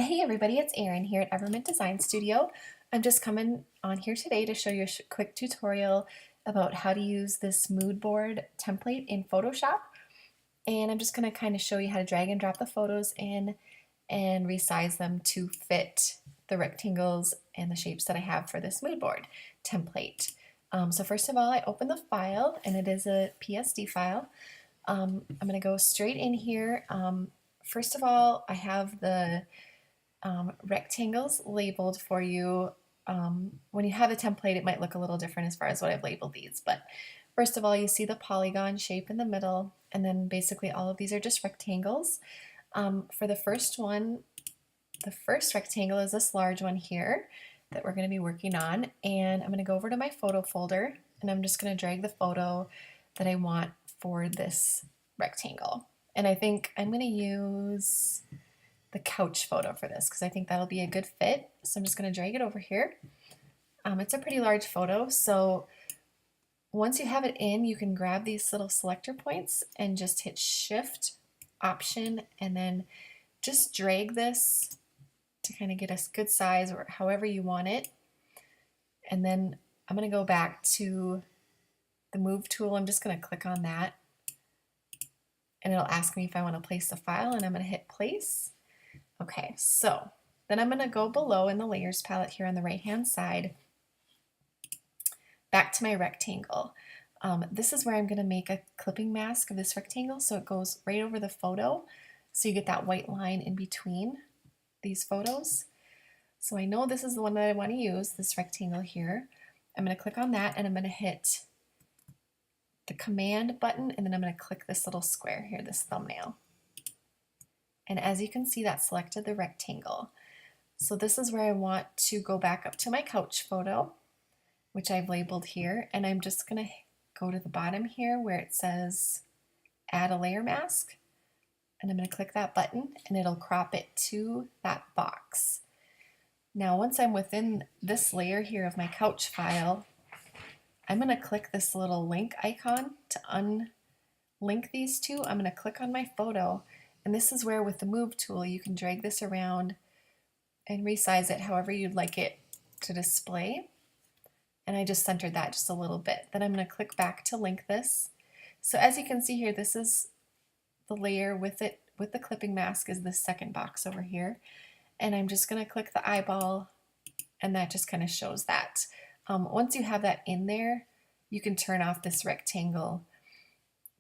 Hey everybody, it's Erin here at EverMint Design Studio. I'm just coming on here today to show you a quick tutorial about how to use this mood board template in Photoshop. And I'm just going to kind of show you how to drag and drop the photos in and resize them to fit the rectangles and the shapes that I have for this mood board template. So first of all, I open the file and it is a PSD file. I'm going to go straight in here. First of all, I have the rectangles labeled for you. When you have a template, it might look a little different as far as what I've labeled these, but first of all, you see the polygon shape in the middle, and then basically all of these are just rectangles. For the first one, the first rectangle is this large one here that we're going to be working on, and I'm going to go over to my photo folder, and I'm just going to drag the photo that I want for this rectangle. And I think I'm going to use the couch photo for this because I think that'll be a good fit. So I'm just going to drag it over here. It's a pretty large photo, so once you have it in, you can grab these little selector points and just hit Shift, Option, and then just drag this to kind of get a good size or however you want it. And then I'm going to go back to the Move tool. I'm just going to click on that, and it'll ask me if I want to place the file, and I'm going to hit Place. Okay, so then I'm going to go below in the Layers palette here on the right-hand side, back to my rectangle. This is where I'm going to make a clipping mask of this rectangle, so it goes right over the photo, so you get that white line in between these photos. So I know this is the one that I want to use, this rectangle here. I'm going to click on that, and I'm going to hit the Command button, and then I'm going to click this little square here, this thumbnail. And as you can see, that selected the rectangle. So this is where I want to go back up to my couch photo, which I've labeled here, and I'm just going to go to the bottom here where it says Add a Layer Mask, and I'm going to click that button, and it'll crop it to that box. Now once I'm within this layer here of my couch file, I'm going to click this little link icon to unlink these two. I'm going to click on my photo, and this is where with the Move tool you can drag this around and resize it however you'd like it to display. And I just centered that just a little bit. Then I'm going to click back to link this. So as you can see here, this is the layer with it, with the clipping mask is the second box over here. And I'm just going to click the eyeball, and that just kind of shows that. Once you have that in there, you can turn off this rectangle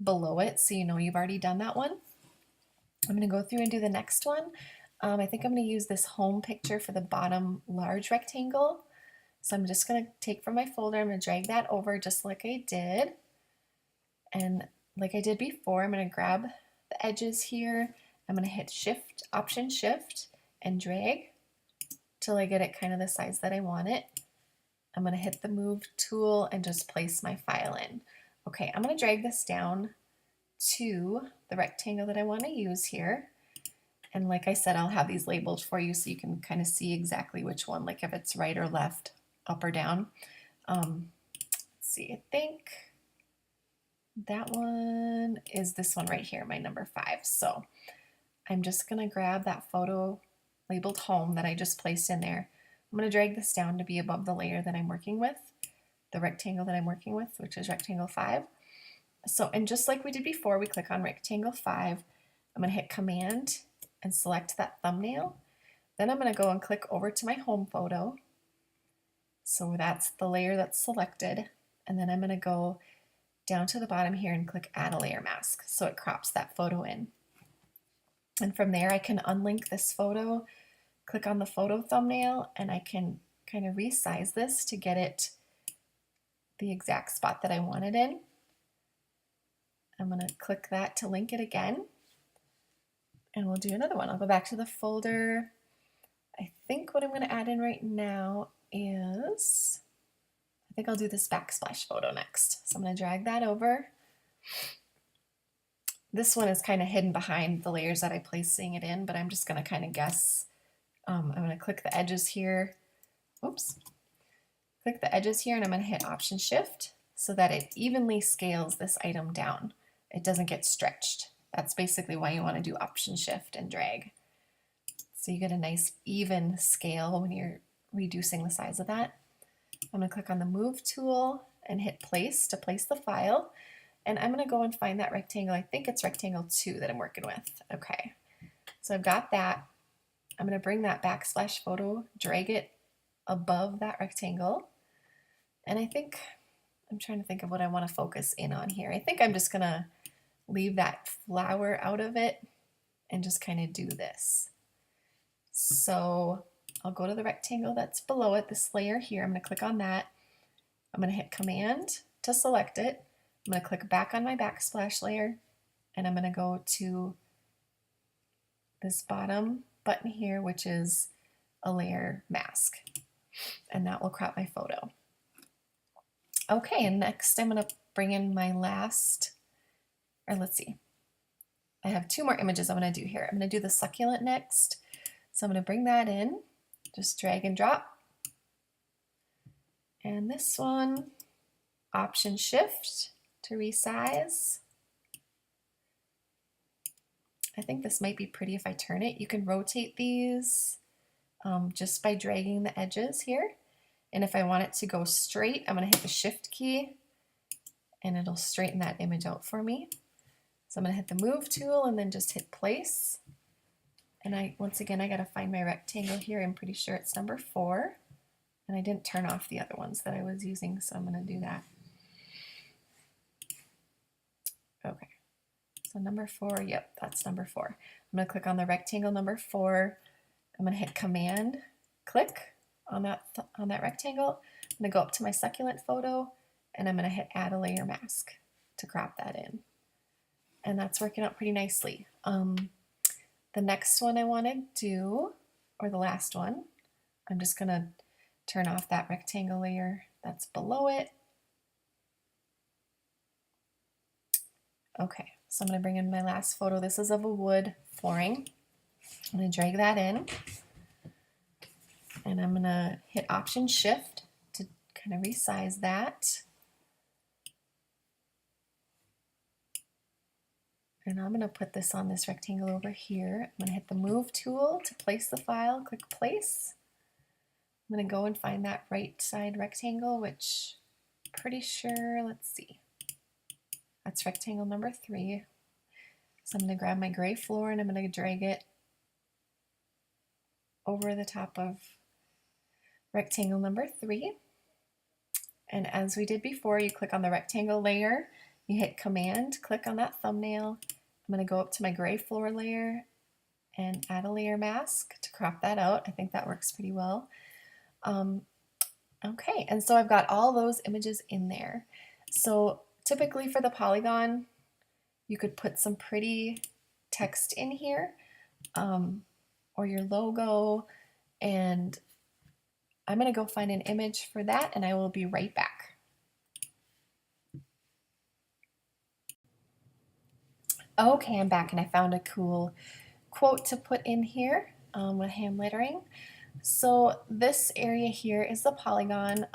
below it so you know you've already done that one. I'm going to go through and do the next one. I think I'm going to use this home picture for the bottom large rectangle. So I'm just going to take from my folder, I'm going to drag that over just like I did. And like I did before, I'm going to grab the edges here. I'm going to hit Shift, Option Shift, and drag till I get it kind of the size that I want it. I'm going to hit the Move tool and just place my file in. Okay, I'm going to drag this down to the rectangle that I want to use here. And like I said, I'll have these labeled for you so you can kind of see exactly which one, like if it's right or left, up or down. Let's see, I think that one is this one right here, my number 5. So I'm just going to grab that photo labeled home that I just placed in there. I'm going to drag this down to be above the layer that I'm working with, the rectangle that I'm working with, which is rectangle 5. So, and just like we did before, we click on rectangle 5. I'm going to hit Command and select that thumbnail. Then I'm going to go and click over to my home photo. So that's the layer that's selected. And then I'm going to go down to the bottom here and click Add a Layer Mask. So it crops that photo in. And from there I can unlink this photo, click on the photo thumbnail, and I can kind of resize this to get it the exact spot that I want it in. I'm going to click that to link it again, and we'll do another one. I'll go back to the folder. I think what I'm going to add in right now is, I think I'll do this backsplash photo next. So I'm going to drag that over. This one is kind of hidden behind the layers that I'm placing it in, but I'm just going to kind of guess. I'm going to click the edges here. Oops. Click the edges here, and I'm going to hit Option Shift so that it evenly scales this item down. It doesn't get stretched. That's basically why you want to do Option Shift and drag. Let's So you get a nice even scale when you're reducing the size of that. I'm going to click on the Move tool and hit Place to place the file. And I'm going to go and find that rectangle. I think it's rectangle 2 that I'm working with. Okay, so I've got that. I'm going to bring that backslash photo, drag it above that rectangle. And I think, I'm trying to think of what I want to focus in on here. I think I'm just going to leave that flower out of it and just kind of do this. So I'll go to the rectangle that's below it, this layer here. I'm going to click on that. I'm going to hit Command to select it. I'm going to click back on my backsplash layer, and I'm going to go to this bottom button here, which is a layer mask, and that will crop my photo. Okay, and next I'm going to bring in my last, or let's see, I have 2 more images I'm going to do here. I'm going to do the succulent next, so I'm going to bring that in, just drag and drop, and this one, Option Shift to resize. I think this might be pretty if I turn it. You can rotate these just by dragging the edges here. And if I want it to go straight, I'm going to hit the Shift key and it'll straighten that image out for me. So I'm going to hit the Move tool and then just hit Place. And once again, I got to find my rectangle here. I'm pretty sure it's number 4. And I didn't turn off the other ones that I was using, so I'm going to do that. Okay, so number 4, yep, that's number 4. I'm going to click on the rectangle number 4. I'm going to hit Command, click on that rectangle. I'm going to go up to my succulent photo, and I'm going to hit Add a Layer Mask to crop that in. And that's working out pretty nicely. The next one I want to do, or the last one, I'm just going to turn off that rectangle layer that's below it. Okay, so I'm going to bring in my last photo. This is of a wood flooring. I'm going to drag that in, and I'm going to hit Option Shift to kind of resize that. And I'm going to put this on this rectangle over here. I'm going to hit the Move tool to place the file, click Place. I'm going to go and find that right side rectangle, which I'm pretty sure, let's see. That's rectangle number 3. So I'm going to grab my gray floor and I'm going to drag it over the top of rectangle number 3. And as we did before, you click on the rectangle layer, you hit Command, click on that thumbnail. I'm going to go up to my gray floor layer and add a layer mask to crop that out. I think that works pretty well. Okay, and so I've got all those images in there. So typically for the polygon, you could put some pretty text in here, or your logo, and I'm going to go find an image for that, and I will be right back. Okay, I'm back, and I found a cool quote to put in here with hand lettering. So this area here is the polygon.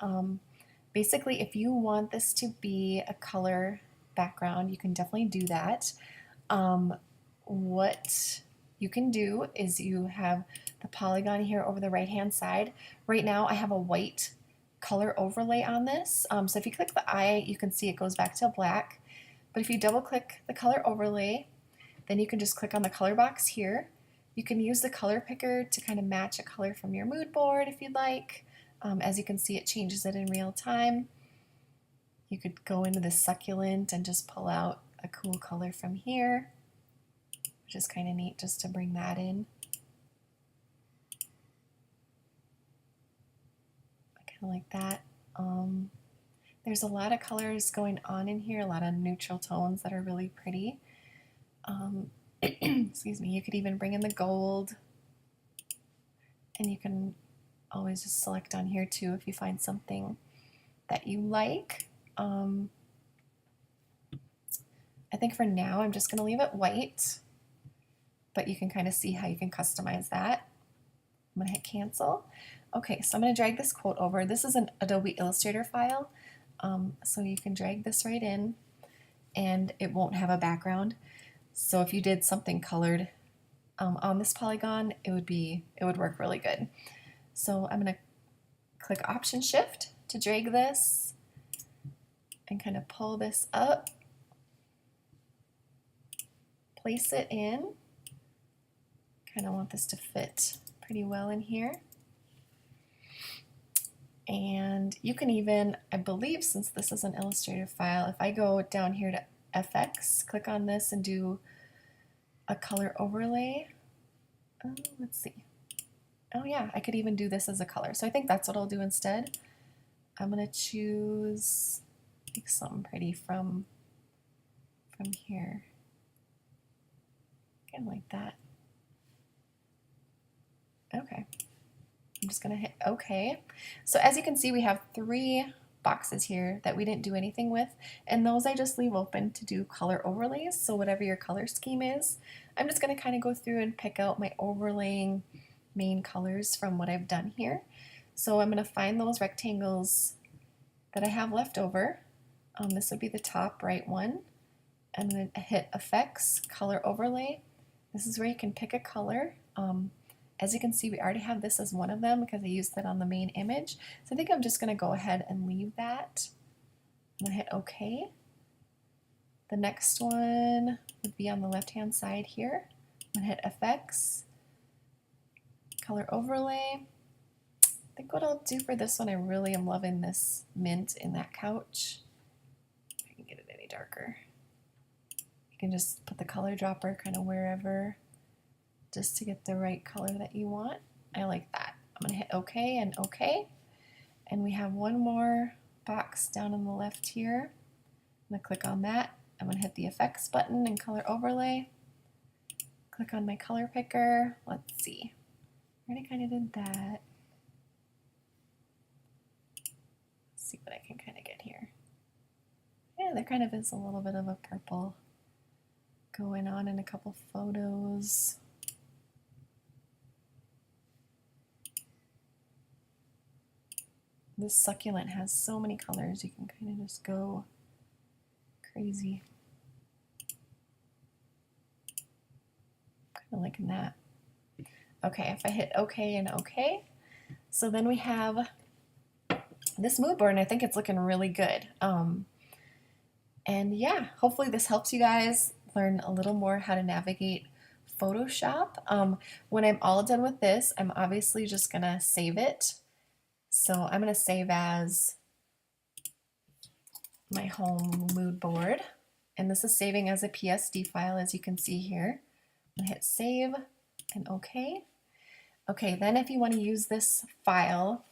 Basically, if you want this to be a color background, you can definitely do that. What you can do is you have the polygon here over the right hand side. Right now I have a white color overlay on this. So if you click the eye, you can see it goes back to black. But if you double click the color overlay, then you can just click on the color box here. You can use the color picker to kind of match a color from your mood board if you'd like. As you can see, it changes it in real time. You could go into the succulent and just pull out a cool color from here, which is kind of neat just to bring that in. I kind of like that. There's a lot of colors going on in here, a lot of neutral tones that are really pretty. Excuse me, you could even bring in the gold, and you can always just select on here too if you find something that you like. I think for now I'm just going to leave it white, but you can kind of see how you can customize that. I'm going to hit cancel. Okay, so I'm going to drag this quote over. This is an Adobe Illustrator file, so you can drag this right in and it won't have a background. So if you did something colored, on this polygon, it would work really good. So I'm going to click Option Shift to drag this and kind of pull this up, place it in. Kind of want this to fit pretty well in here. And you can even, I believe, since this is an Illustrator file, if I go down here to FX, click on this and do a color overlay. Let's see. Oh yeah, I could even do this as a color. So I think that's what I'll do instead. I'm gonna choose like something pretty from here. Kind of like that. Okay. I'm just gonna hit OK. So as you can see, we have 3 boxes here that we didn't do anything with, and those I just leave open to do color overlays. So whatever your color scheme is, I'm just gonna kind of go through and pick out my overlaying main colors from what I've done here. So I'm gonna find those rectangles that I have left over. This would be the top right one. I'm gonna hit Effects, Color Overlay. This is where you can pick a color. As you can see, we already have this as one of them because I used that on the main image. So I think I'm just going to go ahead and leave that. I'm going to hit OK. The next one would be on the left-hand side here. I'm going to hit Effects, Color Overlay. I think what I'll do for this one, I really am loving this mint in that couch. If I can get it any darker. You can just put the color dropper kind of wherever, just to get the right color that you want. I like that. I'm gonna hit OK and OK. And we have one more box down on the left here. I'm gonna click on that. I'm gonna hit the Effects button and Color Overlay. Click on my color picker. Let's see. I already kind of did that. Let's see what I can kind of get here. Yeah, there kind of is a little bit of a purple going on in a couple photos. This succulent has so many colors, you can kind of just go crazy. Kind of liking that. Okay, if I hit OK and OK, so then we have this mood board, and I think it's looking really good. And yeah, hopefully this helps you guys learn a little more how to navigate Photoshop. When I'm all done with this, I'm obviously just gonna save it. So I'm going to save as my home mood board, and this is saving as a PSD file, as you can see here. I'm going to hit save and OK. Okay, then if you want to use this file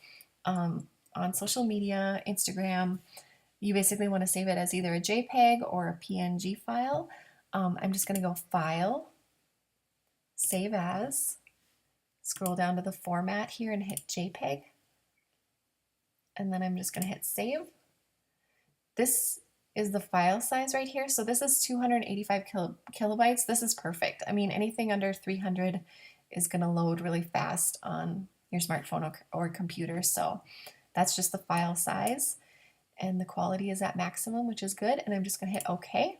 on social media, Instagram, you basically want to save it as either a JPEG or a PNG file. I'm just going to go File, Save As, scroll down to the format here and hit JPEG. And then I'm just going to hit save. This is the file size right here. So this is 285 kilobytes. This is perfect. I mean, anything under 300 is going to load really fast on your smartphone or computer. So that's just the file size. And the quality is at maximum, which is good. And I'm just going to hit OK.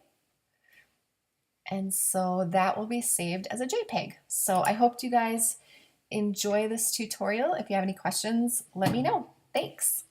And so that will be saved as a JPEG. So I hope you guys enjoy this tutorial. If you have any questions, let me know. Thanks.